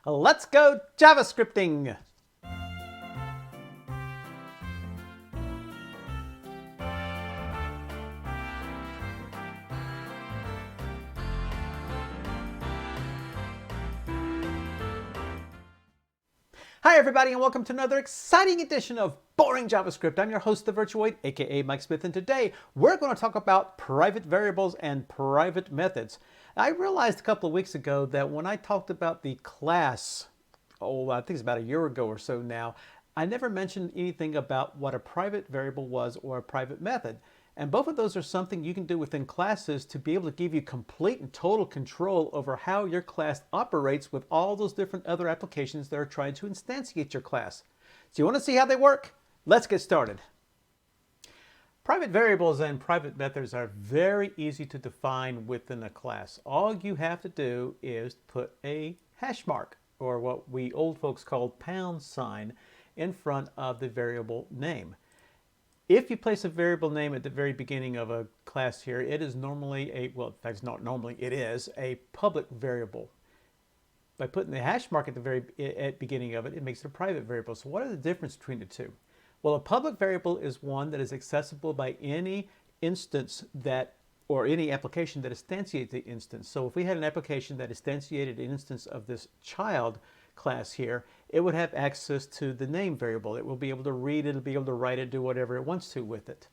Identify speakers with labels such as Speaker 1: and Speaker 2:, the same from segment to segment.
Speaker 1: Let's go JavaScripting! Hi everybody and welcome to another exciting edition of Boring JavaScript. I'm your host, the Virtuoid, aka Mike Smith, and today we're going to talk about private variables and private methods. I realized a couple of weeks ago that when I talked about the class, I think it's about a year ago or so now, I never mentioned anything about what a private variable was or a private method. And both of those are something you can do within classes to be able to give you complete and total control over how your class operates with all those different other applications that are trying to instantiate your class. So you want to see how they work? Let's get started. Private variables and private methods are very easy to define within a class. All you have to do is put a hash mark, or what we old folks call £, in front of the variable name. If you place a variable name at the very beginning of a class here, it is normally in fact, it's not normally, it is a public variable. By putting the hash mark at the beginning of it, it makes it a private variable. So what are the differences between the two? Well, a public variable is one that is accessible by any instance or any application that instantiates the instance. So if we had an application that instantiated an instance of this child class here, it would have access to the name variable. It will be able to read it, it'll be able to write it, do whatever it wants to with it.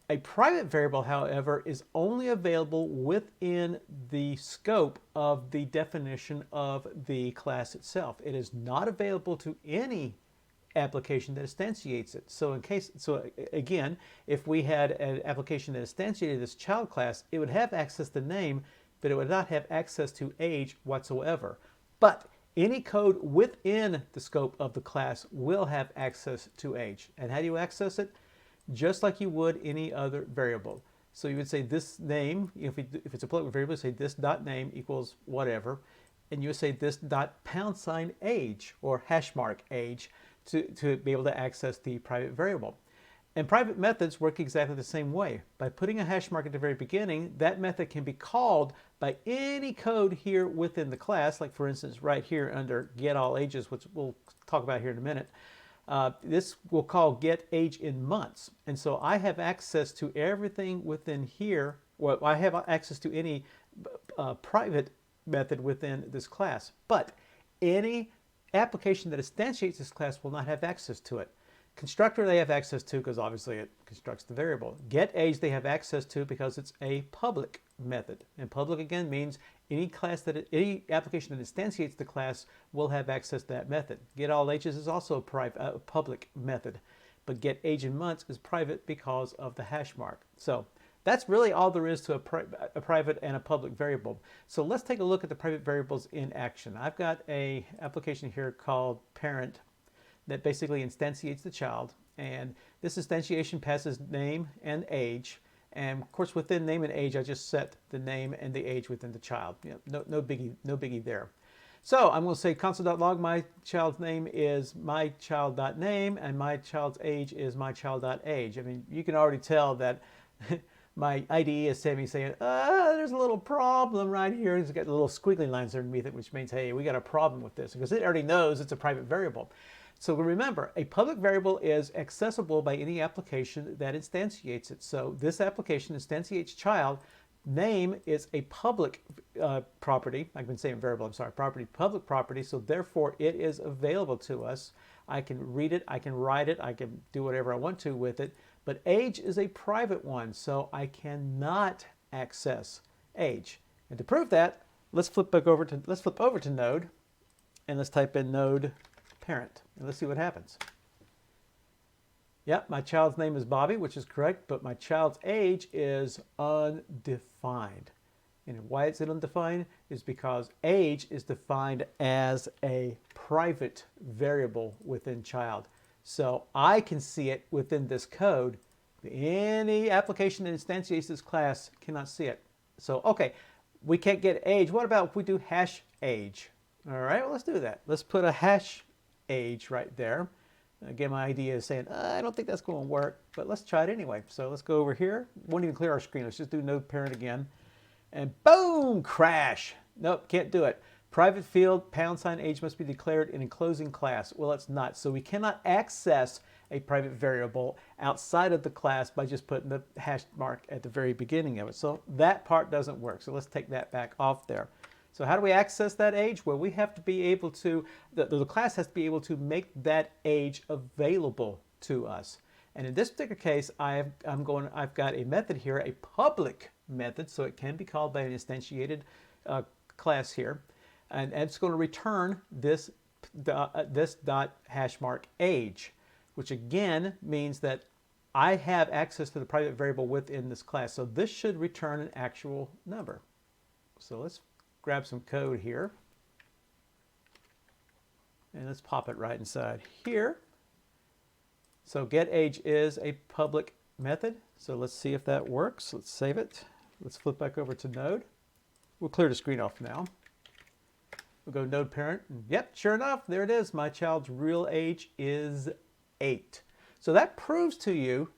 Speaker 1: A private variable, however, is only available within the scope of the definition of the class itself. It is not available to any application that instantiates it. So again, if we had an application that instantiated this child class, it would have access to name, but it would not have access to age whatsoever. But any code within the scope of the class will have access to age. And how do you access it? Just like you would any other variable. So you would say this name, if it's a public variable, say this dot name equals whatever, and you would say this dot # age or hash mark age to be able to access the private variable. And private methods work exactly the same way. By putting a hash mark at the very beginning, that method can be called by any code here within the class, like for instance right here under getAllAges, which we'll talk about here in a minute. This will call getAge in months. And so I have access to everything within here, well, I have access to any private method within this class, but any application that instantiates this class will not have access to it. Constructor they have access to because obviously it constructs the variable. GetAge they have access to because it's a public method. And public again means any application that instantiates the class will have access to that method. GetAllAges is also a public method, but getAge in months is private because of the hash mark. So that's really all there is to a private and a public variable. So let's take a look at the private variables in action. I've got an application here called parent that basically instantiates the child, and this instantiation passes name and age, and of course within name and age I just set the name and the age within the child. No biggie there. So I'm going to say console.log my child's name is mychild.name and my child's age is mychild.age. I mean, you can already tell that my IDE is saying there's a little problem right here. It's got little squiggly lines underneath it, which means, hey, we got a problem with this, because it already knows it's a private variable. So remember, a public variable is accessible by any application that instantiates it. So this application instantiates child. Name is a public property. I've been saying variable, I'm sorry, public property. So therefore it is available to us. I can read it, I can write it, I can do whatever I want to with it. But age is a private one, so I cannot access age. And to prove that, let's flip over to Node, and let's type in Node parent, and let's see what happens. Yep, my child's name is Bobby, which is correct, but my child's age is undefined. And why it's undefined is because age is defined as a private variable within child. So I can see it within this code. Any application that instantiates this class cannot see it. So, okay, we can't get age. What about if we do hash age? All right, well, let's do that. Let's put a hash age right there. Again, my idea is saying, I don't think that's going to work, but let's try it anyway. So let's go over here. Won't even clear our screen. Let's just do node parent again. And boom, crash. Nope, can't do it. Private field, #age must be declared in enclosing class. Well, it's not. So we cannot access a private variable outside of the class by just putting the hash mark at the very beginning of it. So that part doesn't work. So let's take that back off there. So how do we access that age? Well, we have to be able to, the class has to be able to make that age available to us. And in this particular case, I've got a method here, a public method, so it can be called by an instantiated class here. And it's going to return this dot hash mark age, which again means that I have access to the private variable within this class. So this should return an actual number. So let's grab some code here. And let's pop it right inside here. So getAge is a public method. So let's see if that works. Let's save it. Let's flip back over to Node. We'll clear the screen off now. We'll go node parent. And yep, sure enough, there it is. My child's real age is 8. So that proves to you,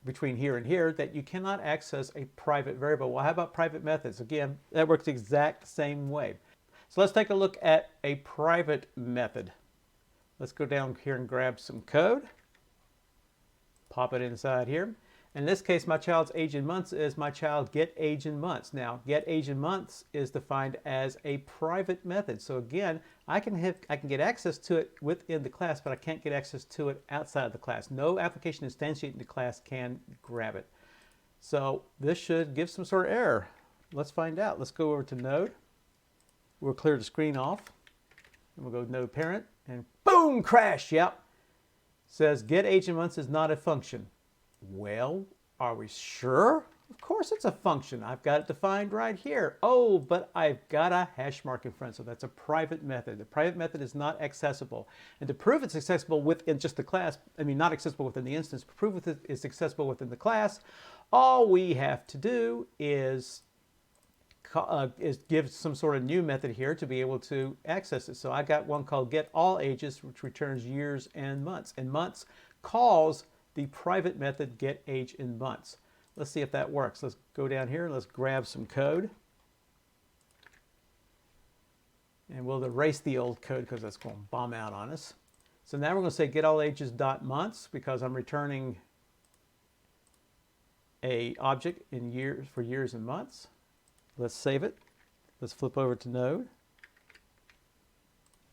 Speaker 1: between here and here, that you cannot access a private variable. Well, how about private methods? Again, that works the exact same way. So let's take a look at a private method. Let's go down here and grab some code. Pop it inside here. In this case, my child's age in months is my child get age in months. Now, get age in months is defined as a private method. So again, I can get access to it within the class, but I can't get access to it outside of the class. No application instantiating the class can grab it. So this should give some sort of error. Let's find out. Let's go over to Node. We'll clear the screen off. And we'll go node parent and boom, crash. Yep. Says get age in months is not a function. Well, are we sure? Of course it's a function. I've got it defined right here. Oh, but I've got a hash mark in front, so that's a private method. The private method is not accessible. And to prove it's accessible within just the class, not accessible within the instance, to prove it's accessible within the class, all we have to do is give some sort of new method here to be able to access it. So I got one called getAllAges, which returns years and months. And months calls the private method getAge in months. Let's see if that works. Let's go down here and let's grab some code. And we'll erase the old code because that's going to bomb out on us. So now we're going to say getAllAges.months because I'm returning a object in years for years and months. Let's save it. Let's flip over to Node.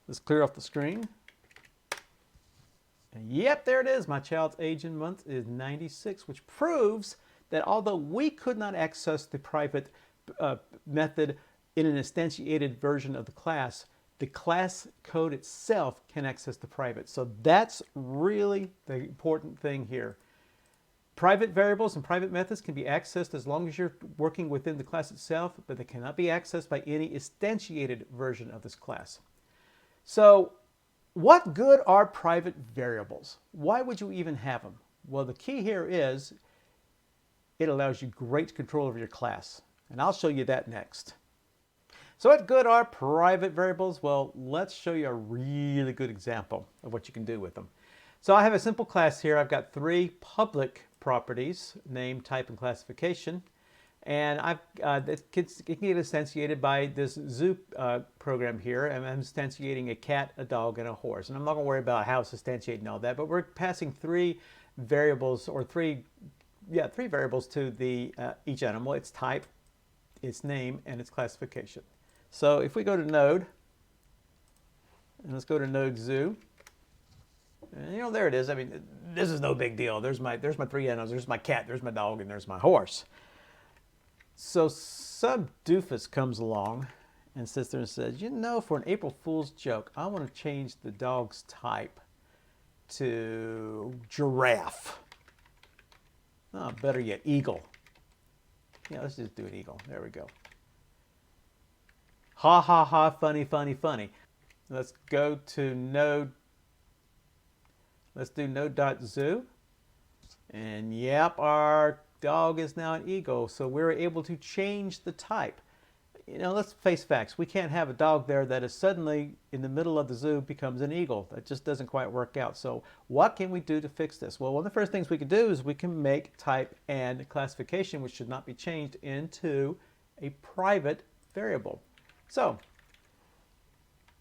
Speaker 1: Let's clear off the screen. And yep, there it is. My child's age in months is 96, which proves that although we could not access the private method in an instantiated version of the class code itself can access the private. So that's really the important thing here. Private variables and private methods can be accessed as long as you're working within the class itself, but they cannot be accessed by any instantiated version of this class. So what good are private variables? Why would you even have them? Well, the key here is it allows you great control over your class, and I'll show you that next. So what good are private variables? Well, let's show you a really good example of what you can do with them. So I have a simple class here. I've got 3 public properties, name, type, and classification. And it can get instantiated by this zoo program here. And I'm instantiating a cat, a dog, and a horse. And I'm not going to worry about how it's instantiating all that, but we're passing 3 variables, or 3 variables to the each animal: its type, its name, and its classification. So if we go to Node, and let's go to Node Zoo. And there it is. This is no big deal. There's my 3 animals. There's my cat, there's my dog, and there's my horse. So some doofus comes along and sits there and says, for an April Fool's joke, I want to change the dog's type to giraffe. Oh, better yet, eagle. Yeah, let's just do an eagle. There we go. Ha ha ha, funny, funny, funny. Let's go to Node. Let's do node.zoo. And yep, our dog is now an eagle. So we're able to change the type. Let's face facts. We can't have a dog there that is suddenly in the middle of the zoo becomes an eagle. That just doesn't quite work out. So what can we do to fix this? Well, one of the first things we can do is we can make type and classification, which should not be changed, into a private variable. So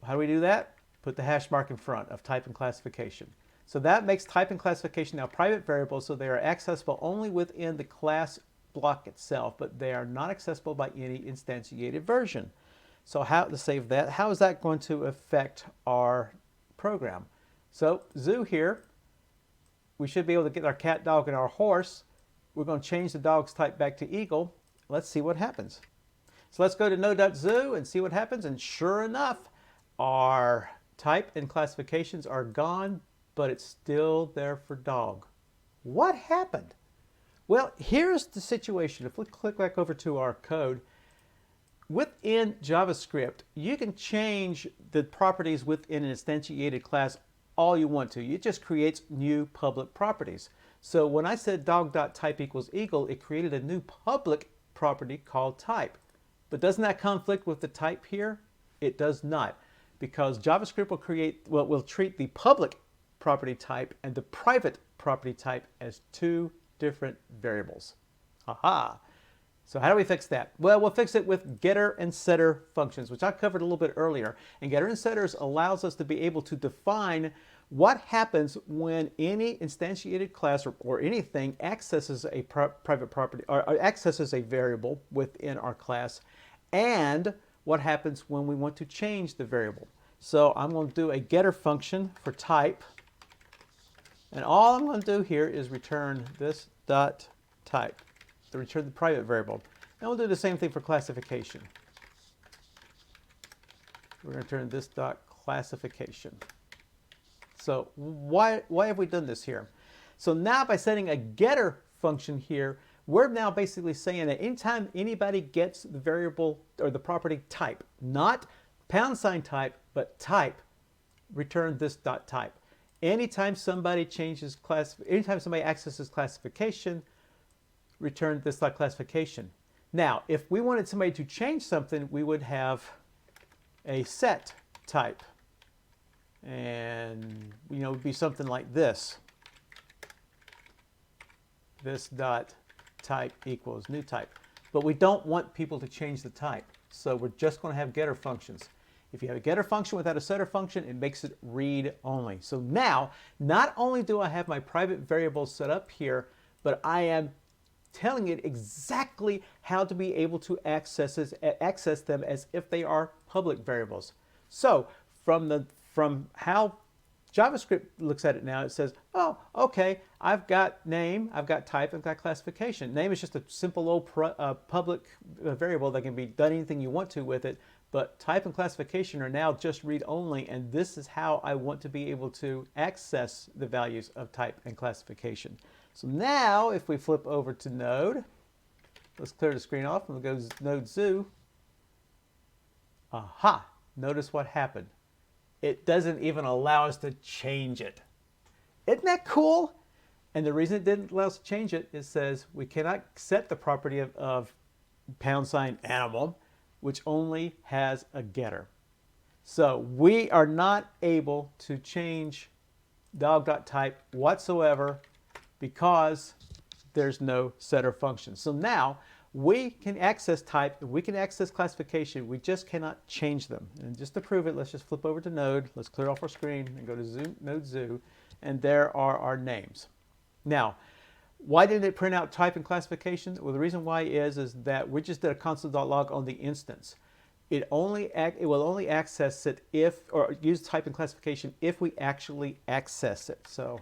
Speaker 1: How do we do that? Put the hash mark in front of type and classification. So that makes type and classification now private variables, so they are accessible only within the class block itself, but they are not accessible by any instantiated version. So how to save that? How is that going to affect our program? So zoo here, we should be able to get our cat, dog, and our horse. We're going to change the dog's type back to eagle. Let's see what happens. So let's go to node.zoo and see what happens. And sure enough, our type and classifications are gone, but it's still there for dog. What happened? Well, here's the situation. If we click back over to our code, within JavaScript, you can change the properties within an instantiated class all you want to. It just creates new public properties. So when I said dog.type equals eagle, it created a new public property called type. But doesn't that conflict with the type here? It does not, because JavaScript will treat the public property type and the private property type as two different variables. Aha! So how do we fix that? Well, we'll fix it with getter and setter functions, which I covered a little bit earlier. And getter and setters allows us to be able to define what happens when any instantiated class or anything accesses a private property or accesses a variable within our class, and what happens when we want to change the variable. So I'm going to do a getter function for type, and all I'm going to do here is return this dot type to return the private variable. And we'll do the same thing for classification. We're going to return this dot classification. So why have we done this here? So now by setting a getter function here, we're now basically saying that anytime anybody gets the variable or the property type, not # type, but type, return this dot type. Anytime somebody changes anytime somebody accesses classification, return this dot classification. Now, if we wanted somebody to change something, we would have a set type. And it would be something like this. This dot type equals new type. But we don't want people to change the type. So we're just going to have getter functions. If you have a getter function without a setter function, it makes it read only. So now, not only do I have my private variables set up here, but I am telling it exactly how to be able to access them as if they are public variables. So from how JavaScript looks at it now, it says, oh, okay, I've got name, I've got type, I've got classification. Name is just a simple old public variable that can be done anything you want to with it, but type and classification are now just read only, and this is how I want to be able to access the values of type and classification. So now, if we flip over to Node, let's clear the screen off and we'll go to Node Zoo. Aha! Notice what happened. It doesn't even allow us to change it. Isn't that cool? And the reason it didn't allow us to change it, it says we cannot set the property of #animal, which only has a getter. So we are not able to change dog.type whatsoever because there's no setter function. So now we can access type, we can access classification, we just cannot change them. And just to prove it, let's just flip over to Node, let's clear off our screen and go to Node Zoo, and there are our names. Now, why didn't it print out type and classification? Well, the reason why is that we just did a console.log on the instance. It will only access it or use type and classification if we actually access it. So,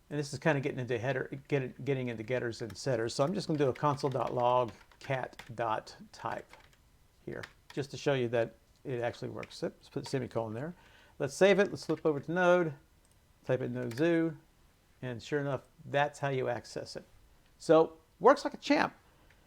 Speaker 1: and this is kind of getting into getting into getters and setters. So I'm just going to do a console.log cat.type here, just to show you that it actually works. Let's put a semicolon there. Let's save it. Let's flip over to Node, type in Node Zoo, and sure enough, that's how you access it. So works like a champ.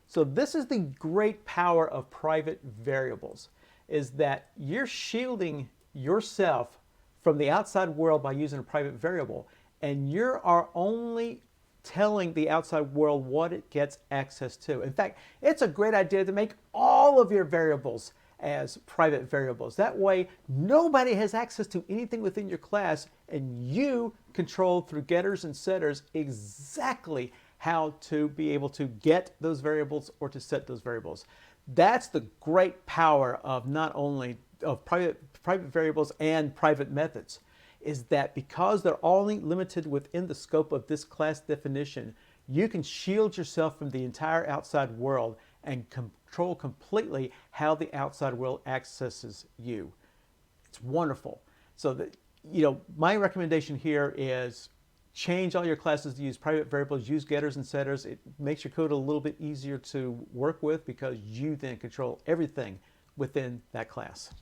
Speaker 1: So this is the great power of private variables, is that you're shielding yourself from the outside world by using a private variable. And you are only telling the outside world what it gets access to. In fact, it's a great idea to make all of your variables as private variables. That way, nobody has access to anything within your class, and you control through getters and setters exactly how to be able to get those variables or to set those variables. That's the great power of not only of private variables and private methods is that because they're only limited within the scope of this class definition, you can shield yourself from the entire outside world and control completely how the outside world accesses you. It's wonderful. So that, my recommendation here is change all your classes to use private variables, use getters and setters. It makes your code a little bit easier to work with because you then control everything within that class.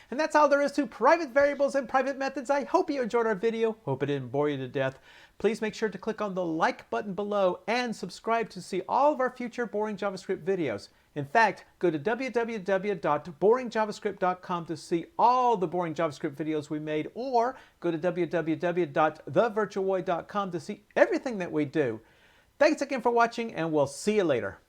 Speaker 1: And that's all there is to private variables and private methods. I hope you enjoyed our video. Hope it didn't bore you to death. Please make sure to click on the like button below and subscribe to see all of our future Boring JavaScript videos. In fact, go to www.boringjavascript.com to see all the Boring JavaScript videos we made, or go to www.thevirtualoid.com to see everything that we do. Thanks again for watching, and we'll see you later.